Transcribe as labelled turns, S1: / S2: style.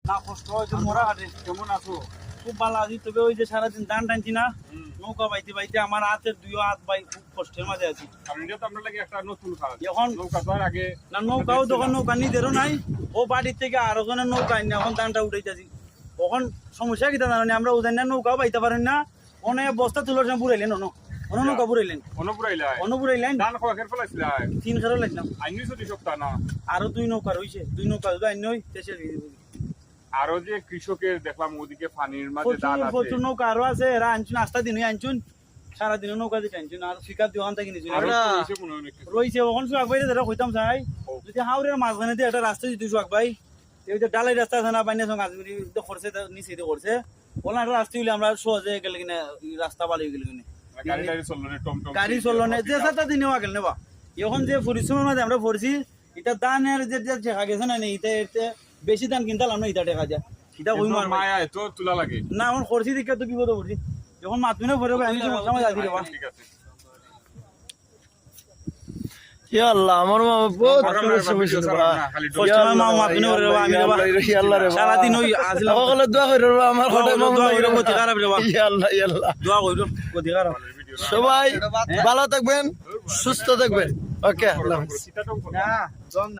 S1: না কষ্ট হয়েছে মোরা হাটে কেমন আছো? খুব ভালো আছি, তবে ওই যে সারাদিন ধান টানছি না, নৌকা বাইতে বাইতে আমার হাতের দুই হাত ভাই খুব কষ্টের মাঝে আছি। এখন না নৌকাও তখন নৌকা নিজেরও নাই, ও বাড়ির থেকে আরো জনের নৌকা আনি এখন ধানটা উঠাইতেছি। তখন সমস্যা কি জানি আমরা ওদের নৌকাও বাইতে পারেন না, অনেক বস্তা তুলার সময় বুড়াইলেন নৌকা বুড়াইলেন অনুপুরাইলেন 3 খেরো লাগলাম আরো 2 নৌকা রয়েছে, 2 নৌকা যদি আইন হই দেশে
S2: আরো যে কৃষকের দেখলাম ওদিকে পানির মাঝে দাঁড় আছে,
S1: প্রচুর নৌকা আরো আছে, এরা আনছুন আস্তা দিনই আনছুন, সারাদিন নৌকা দিয়ে আনছুন আর ফিকার দিয়ে ওখান থেকে নিছুন রয়েছে। ওখান সোহাগ ভাই যারা কইতাম চাই যদি হাওড়ের মাঝখানে দিয়ে একটা রাস্তা যদি সোহাগ ভাই এই যে ডালাই রাস্তা আছে না বাইনা সঙ্গে আজমিরি করছে নিচে দিয়ে করছে ওলা একটা রাস্তা হইলে আমরা সহজে গেলে কিনা রাস্তা ভালো হয়ে গেলে কিনা গাড়ি চললো না যে সাতটা দিনেও আগেল নেবা। এখন যে পরিশ্রমের মাঝে আমরা পড়ছি এটা দানের যে দেখা গেছে না এটা এতে বেশি দান কিনতাম না, এটা দেখা যায় এটা ওই
S2: মায়া এত তুলা লাগে
S1: না এখন করছি দিকে তো বিপদে পড়ছি যখন মাতমিনে ভরে আমি সমস্যা মাঝে আসি রেবা।
S2: ঠিক আছে
S3: ইয়া আল্লাহ আমার মা বহুত কষ্ট হইছে বাবা
S1: কষ্ট মা মাতমিনে ভরে রেবা আমি রেবা
S3: ইয়া আল্লাহ রে
S1: সারা দিন ওই আসলে
S3: সকলে দোয়া কইরো রে আমার কথা
S1: দোয়া কইরো গতি খারাপ রেবা
S3: ইয়া আল্লাহ
S1: দোয়া কইরো গতি খারাপ।
S3: সবাই ভালো থাকবেন সুস্থ থাকবেন ওকে আল্লাহ
S2: সীতাটং
S1: না